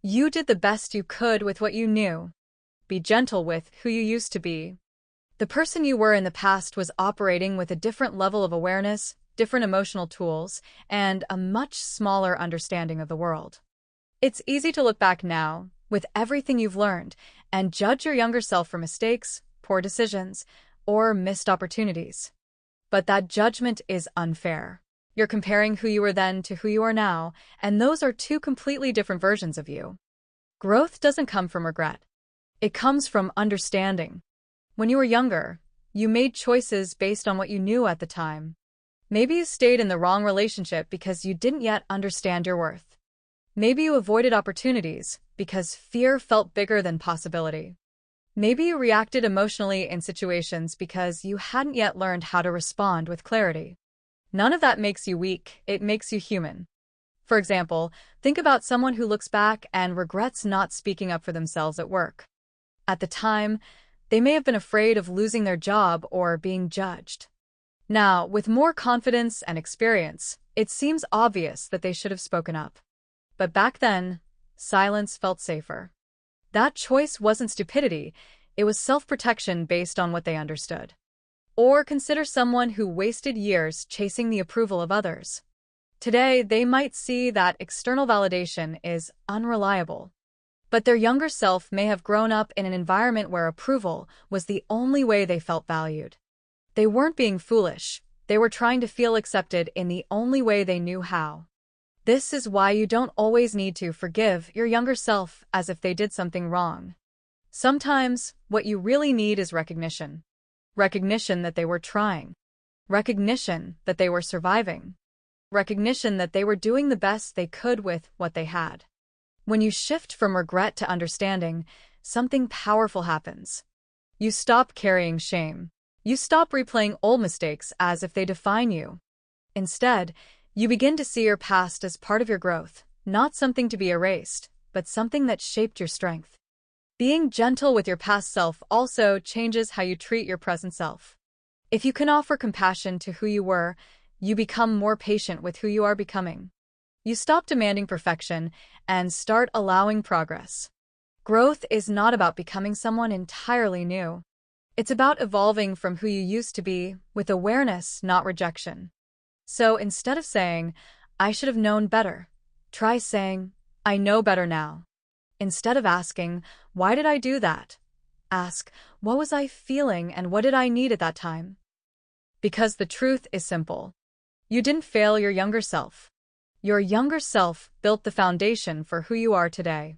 You did the best you could with what you knew. Be gentle with who you used to be. The person you were in the past was operating with a different level of awareness, different emotional tools, and a much smaller understanding of the world. It's easy to look back now, with everything you've learned, and judge your younger self for mistakes, poor decisions, or missed opportunities. But that judgment is unfair. You're comparing who you were then to who you are now, and those are two completely different versions of you. Growth doesn't come from regret. It comes from understanding. When you were younger, you made choices based on what you knew at the time. Maybe you stayed in the wrong relationship because you didn't yet understand your worth. Maybe you avoided opportunities because fear felt bigger than possibility. Maybe you reacted emotionally in situations because you hadn't yet learned how to respond with clarity. None of that makes you weak, it makes you human. For example, think about someone who looks back and regrets not speaking up for themselves at work. At the time, they may have been afraid of losing their job or being judged. Now, with more confidence and experience, it seems obvious that they should have spoken up. But back then, silence felt safer. That choice wasn't stupidity, it was self-protection based on what they understood. Or consider someone who wasted years chasing the approval of others. Today, they might see that external validation is unreliable. But their younger self may have grown up in an environment where approval was the only way they felt valued. They weren't being foolish, they were trying to feel accepted in the only way they knew how. This is why you don't always need to forgive your younger self as if they did something wrong. Sometimes, what you really need is recognition. Recognition that they were trying. Recognition that they were surviving. Recognition that they were doing the best they could with what they had. When you shift from regret to understanding, something powerful happens. You stop carrying shame. You stop replaying old mistakes as if they define you. Instead, you begin to see your past as part of your growth, not something to be erased, but something that shaped your strength. Being gentle with your past self also changes how you treat your present self. If you can offer compassion to who you were, you become more patient with who you are becoming. You stop demanding perfection and start allowing progress. Growth is not about becoming someone entirely new. It's about evolving from who you used to be with awareness, not rejection. So instead of saying, "I should have known better," try saying, "I know better now." Instead of asking, "Why did I do that?" ask, "What was I feeling and what did I need at that time?" Because the truth is simple. You didn't fail your younger self. Your younger self built the foundation for who you are today.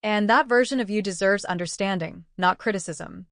And that version of you deserves understanding, not criticism.